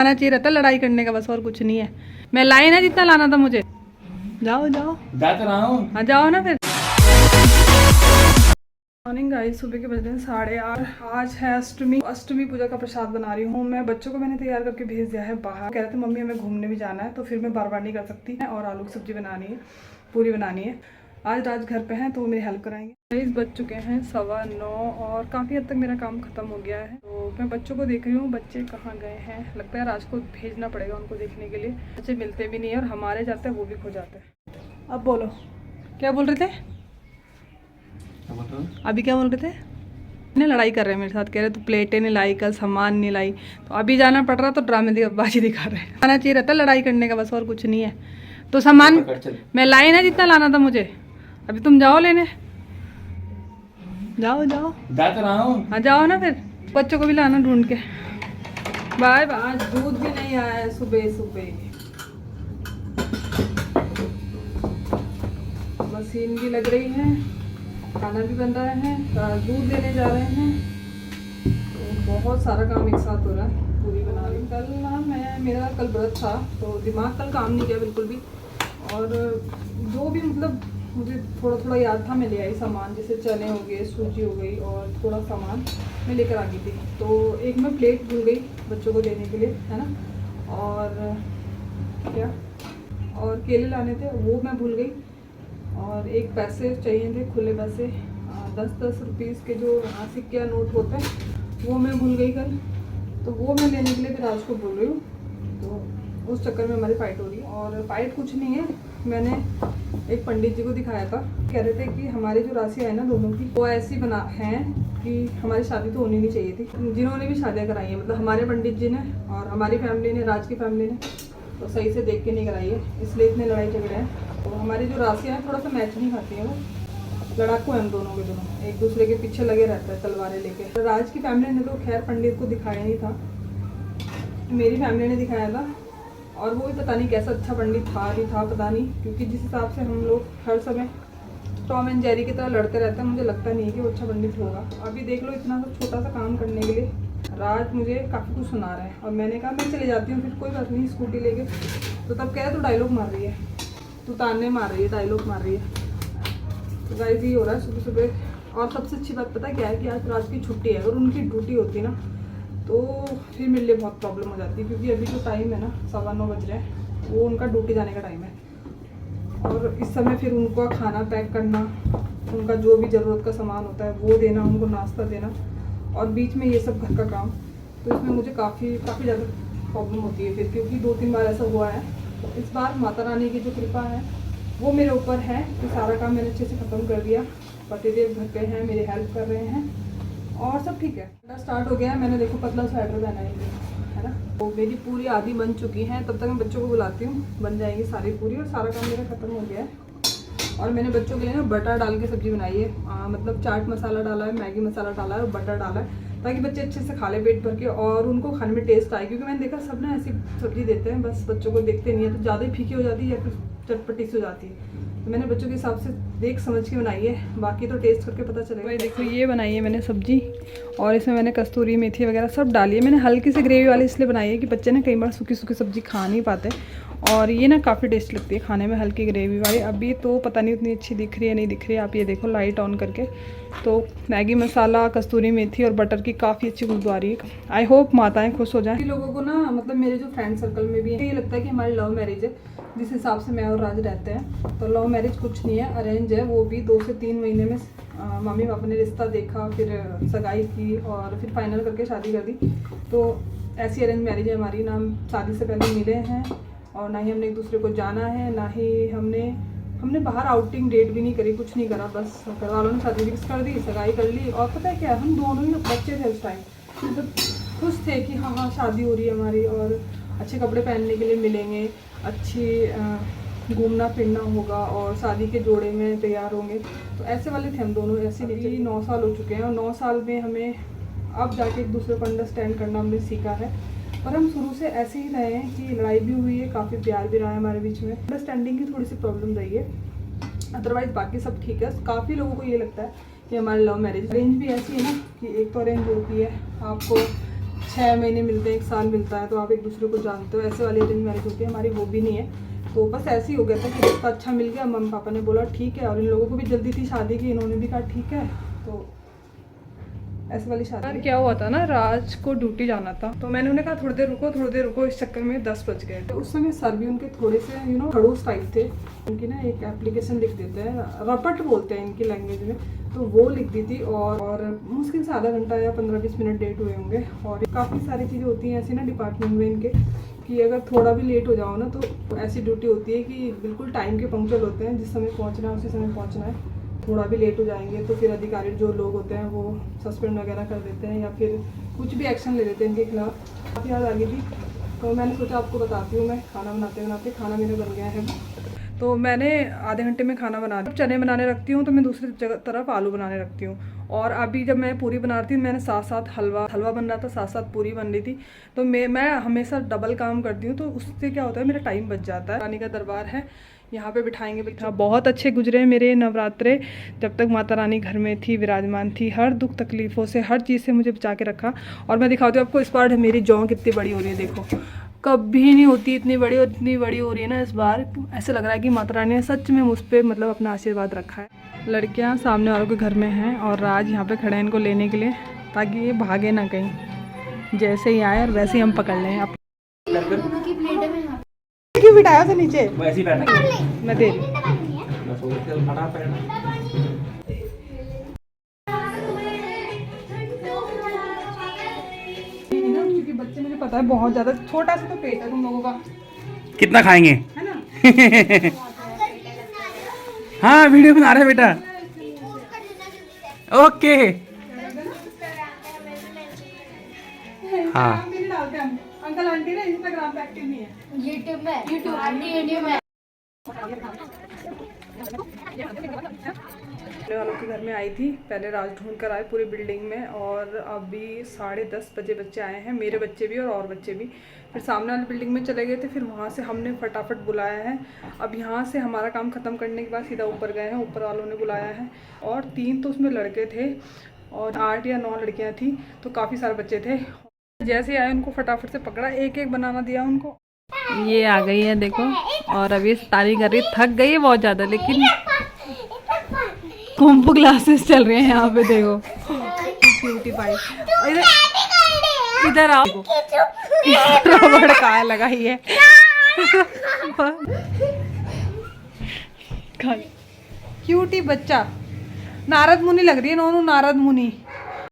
आना चाहिए रहता लड़ाई करने का, बस और कुछ नहीं है। मैं लाई ना जितना लाना था मुझे। जाओ जाओ, जा तो रहा हूँ। हाँ जाओ ना फिर। मॉर्निंग गाइस, सुबह के बज रहे हैं 8:30। आज है अष्टमी। अष्टमी पूजा का प्रसाद बना रही हूँ मैं। बच्चों को मैंने तैयार करके भेज दिया है बाहर। कह रहे थे मम्मी हमें घूमने भी जाना है, तो फिर मैं बार बार नहीं कर सकती है। और आलू की सब्जी बनानी है, पूरी बनानी है। आज राज घर पे हैं तो वो मेरी हेल्प कराएंगे। गाइस बज चुके हैं 9:15 और काफ़ी हद तक मेरा काम खत्म हो गया है। तो मैं बच्चों को देख रही हूँ, बच्चे कहाँ गए हैं। लगता है राज को भेजना पड़ेगा उनको देखने के लिए। बच्चे मिलते भी नहीं है और हमारे जाते हैं वो भी खो जाते हैं। अब बोलो क्या बोल रहे थे अभी, क्या बोल रहे थे? ने लड़ाई कर रहे हैं मेरे साथ, कह रहे तो प्लेटें नहीं लाई, कल सामान नहीं लाई, तो अभी जाना पड़ रहा तो ड्रामे बाजी दिखा रहे हैं। आना चाहिए रहता लड़ाई करने का, बस और कुछ नहीं है। तो सामान मैं लाई ना जितना लाना था मुझे। अभी तुम जाओ लेने, जाओ जाओ, जा तो रहा हूँ। हाँ जाओ ना फिर। बच्चों को भी लाना ढूंढ के। Bye bye. आज दूध भी नहीं आया है सुबह सुबह। मशीन भी लग रही है, खाना भी बन रहा है, दूध देने जा रहे हैं। तो बहुत सारा काम एक साथ हो रहा है। पूरी बना रही हूँ। कल ना मेरा कल व्रत था तो दिमाग कल काम नहीं किया बिल्कुल भी। और जो भी मतलब मुझे थोड़ा थोड़ा याद था मैं ले आई सामान, जैसे चने हो गए, सूजी हो गई और थोड़ा सामान मैं लेकर आ गई थी। तो एक मैं प्लेट भूल गई बच्चों को देने के लिए, है ना। और क्या, और केले लाने थे वो मैं भूल गई। और एक पैसे चाहिए थे, खुले पैसे 10-10 रुपीज़ के जो सिक्के या नोट होते हैं, वो मैं भूल गई कल। तो वो मैं लेने के लिए फिर आज को बोल रही हूँ। तो उस चक्कर में हमारी फ़ाइट हो रही है। और फाइट कुछ नहीं है, मैंने एक पंडित जी को दिखाया था। कह रहे थे कि हमारी जो राशि है ना दोनों की, वो ऐसी बना है कि हमारी शादी तो होनी नहीं चाहिए थी। जिन्होंने भी शादियाँ कराई हैं, मतलब हमारे पंडित जी ने और हमारी फैमिली ने, राज की फैमिली ने, तो सही से देख के नहीं कराई है, इसलिए इतने लड़ाई झगड़े हैं। तो हमारी जो राशियाँ हैं थोड़ा सा मैच नहीं खाती हैं। वो लड़ाकू हैं हम दोनों के दोनों, एक दूसरे के पीछे लगे रहते हैं तलवारें लेके। तो राज की फैमिली ने तो खैर पंडित को दिखाया नहीं था, मेरी फैमिली ने दिखाया था। और वो भी पता नहीं कैसा अच्छा पंडित था नहीं था पता नहीं, क्योंकि जिस हिसाब से हम लोग हर समय टॉम एंड जेरी की तरह लड़ते रहते हैं, मुझे लगता नहीं है कि वो अच्छा पंडित होगा। अभी देख लो, इतना सा छोटा सा काम करने के लिए राज मुझे काफ़ी कुछ सुना रहा है। और मैंने कहा मैं चले जाती हूँ फिर, कोई बात नहीं, स्कूटी लेके। तो तब कह रहे तू डायलॉग मार रही है, तू ताने मार रही है, डायलॉग मार रही है। तो गाइस ये हो रहा है सुबह सुबह। और सबसे अच्छी बात पता क्या है कि आज राज की छुट्टी है। अगर उनकी ड्यूटी होती ना तो फिर मेरे लिए बहुत प्रॉब्लम हो जाती है, क्योंकि अभी जो टाइम है ना 9:15 बज रहे हैं, वो उनका ड्यूटी जाने का टाइम है। और इस समय फिर उनका खाना पैक करना, उनका जो भी ज़रूरत का सामान होता है वो देना, उनको नाश्ता देना, और बीच में ये सब घर का काम। तो इसमें मुझे काफ़ी ज़्यादा प्रॉब्लम होती है फिर, क्योंकि 2-3 बार ऐसा हुआ है। तो इस बार माता रानी की जो कृपा है वो मेरे ऊपर है कि सारा काम मैंने अच्छे से ख़त्म कर दिया। पतिदेव घर पे हैं, मेरी हेल्प कर रहे हैं और सब ठीक है। स्टार्ट हो गया है। मैंने देखो पतला स्वेटर पहना है ना। तो मेरी पूरी आधी बन चुकी हैं। तब तक मैं बच्चों को बुलाती हूँ, बन जाएंगी सारी पूरी और सारा काम मेरा ख़त्म हो गया है। और मैंने बच्चों के लिए ना बटर डाल के सब्ज़ी बनाई है। मतलब चाट मसाला डाला है, मैगी मसाला डाला है और बटर डाला है, ताकि बच्चे अच्छे से खा ले पेट भर के और उनको खाने में टेस्ट आए। क्योंकि मैंने देखा सब ना ऐसी सब्ज़ी देते हैं, बस बच्चों को देखते नहीं है, तो ज़्यादा ही फीकी हो जाती है या फिर चटपटी सी हो जाती है। तो मैंने बच्चों के हिसाब से देख समझ के बनाई है, बाकी तो टेस्ट करके पता चलेगा। भाई देखो ये बनाई है मैंने सब्जी, और इसमें मैंने कस्तूरी मेथी वगैरह सब डाली है। मैंने हल्की सी ग्रेवी वाली इसलिए बनाई है कि बच्चे ना कई बार सूखी सूखी सब्जी खा नहीं पाते, और ये ना काफ़ी टेस्ट लगती है खाने में हल्की ग्रेवी वाली। अभी तो पता नहीं उतनी अच्छी दिख रही है नहीं दिख रही है, आप ये देखो लाइट ऑन करके। तो मैगी मसाला, कस्तूरी मेथी और बटर की काफ़ी अच्छी खुशबू आ रही है। आई होप माताएं खुश हो जाएं। लोगों को ना, मतलब मेरे जो फ्रेंड सर्कल में भी है, ये लगता है कि हमारी लव मैरिज है, जिस हिसाब से मैं और राज रहते हैं। तो लव मैरिज कुछ नहीं है, अरेंज है। वो भी 2 से 3 महीने में मम्मी पापा ने रिश्ता देखा, फिर सगाई की और फिर फाइनल करके शादी कर दी। तो ऐसी अरेंज मैरिज है हमारी। ना हम शादी से पहले मिले हैं और ना ही हमने एक दूसरे को जाना है, ना ही हमने बाहर आउटिंग डेट भी नहीं करी, कुछ नहीं करा। बस घर वालों ने शादी फिक्स कर दी, सगाई कर ली। और पता है क्या, हम दोनों ही बच्चे थे उस टाइम, मतलब खुश थे कि हाँ शादी हो रही है हमारी, और अच्छे कपड़े पहनने के लिए मिलेंगे, अच्छी घूमना फिरना होगा और शादी के जोड़े में तैयार होंगे। तो ऐसे वाले थे हम दोनों। ऐसे नहीं, 9 साल हो चुके हैं और 9 साल में हमें अब जाके एक दूसरे को अंडरस्टैंड करना हमने सीखा है। पर हम शुरू से ऐसे ही रहे हैं कि लड़ाई भी हुई है, काफ़ी प्यार भी रहा है हमारे बीच में। अंडरस्टैंडिंग की थोड़ी सी प्रॉब्लम रही है, अदरवाइज बाकी सब ठीक है। काफ़ी लोगों को ये लगता है कि हमारी लव मैरिज। अरेंज भी ऐसी है ना कि एक तो अरेंज होती है, आपको 6 महीने मिलते हैं, 1 साल मिलता है, तो आप एक दूसरे को जानते हो। ऐसे वाली अरेंज मैरिज होती है, हमारी वो भी नहीं है। तो बस ऐसे ही हो गया था कि रिश्ता अच्छा मिल गया, मम्मी पापा ने बोला ठीक है, और इन लोगों को भी जल्दी थी शादी की, इन्होंने भी कहा ठीक है, तो ऐसे वाली शादी। यार क्या हुआ था ना, राज को ड्यूटी जाना था, तो मैंने उन्हें कहा थोड़ी देर रुको, इस चक्कर में 10 बज गए। तो उस समय सर भी उनके थोड़े से खड़ूस टाइप थे। उनकी ना एक एप्लीकेशन लिख देते हैं, रपट बोलते हैं इनकी लैंग्वेज में, तो वो लिख दी थी, और मुश्किल से आधा घंटा या 15-20 मिनट लेट हुए होंगे। और काफ़ी सारी चीज़ें होती हैं ऐसी ना डिपार्टमेंट में इनके, कि अगर थोड़ा भी लेट हो जाओ ना, तो ऐसी ड्यूटी होती है कि बिल्कुल टाइम के पंक्चुअल होते हैं, जिस समय पहुँचना है उसी समय पहुँचना है। थोड़ा भी लेट हो जाएंगे तो फिर अधिकारी जो लोग होते हैं वो सस्पेंड वगैरह कर देते हैं, या फिर कुछ भी एक्शन ले लेते हैं इनके खिलाफ। काफ़ी याद आ गई थी, तो मैंने सोचा आपको बताती हूँ। मैं खाना बनाते खाना मेरा बन गया है, तो मैंने आधे घंटे में खाना बना दिया। चने बनाने रखती हूँ तो मैं दूसरी तरफ आलू बनाने रखती हूँ। और अभी जब मैं पूरी बना रही थी, मैंने साथ साथ हलवा बन रहा था, साथ साथ पूरी बन रही थी। तो मैं हमेशा डबल काम करती हूँ, तो उससे क्या होता है, मेरा टाइम बच जाता है। रानी का दरबार है, यहाँ पे बिठाएंगे। बहुत अच्छे गुजरे मेरे नवरात्रे, जब तक माता रानी घर में थी, विराजमान थी, हर दुख तकलीफ़ों से, हर चीज़ से मुझे बचा के रखा। और मैं दिखाती हूँ आपको, इस बार मेरी जौ कितनी बड़ी हो रही है, देखो कभी नहीं होती इतनी बड़ी, और इतनी बड़ी हो रही है ना इस बार। ऐसा लग रहा है कि माता रानी ने सच में मुझ पर मतलब अपना आशीर्वाद रखा है। लड़कियाँ सामने वालों के घर में हैं, और राज यहाँ पे खड़े हैं इनको लेने के लिए, ताकि ये भागे ना कहीं। जैसे ही आए और वैसे ही हम पकड़ लें। आप क्यों बिठाया था नीचे? मैं दे रही। क्योंकि बच्चे, मुझे पता है बहुत ज्यादा छोटा सा तो पेट है तुम लोगों का, कितना खाएंगे, है ना? हाँ वीडियो बना रहे बेटा, ओके। हाँ अंकल आंटी ना इंस्टाग्राम पे एक्टिव नहीं है, यूट्यूब वालों के घर में आई थी। पहले राज ढूंढ कर आए पूरी बिल्डिंग में, और अभी 10:30 बजे बच्चे आए हैं, मेरे बच्चे भी और बच्चे भी। फिर सामने वाली बिल्डिंग में चले गए थे, फिर वहाँ से हमने फटाफट बुलाया है। अब यहाँ से हमारा काम ख़त्म करने के बाद सीधा ऊपर गए हैं, ऊपर वालों ने बुलाया है। और 3 तो उसमें लड़के थे, और 8 या 9 लड़कियाँ थी, तो काफ़ी सारे बच्चे थे। जैसे आए उनको फटाफट से पकड़ा, एक एक बनाना दिया उनको। ये आ गई है देखो, और अभी तारी कर रही, थक गई है बहुत ज़्यादा, लेकिन कुंभ क्लासेस चल रहे हैं यहाँ पे, देखो क्यूटी पाई। इधर आओ, रबड़ का लगाई है। क्यूटी बच्चा, नारद मुनि लग रही है, नोनू नारद मुनि।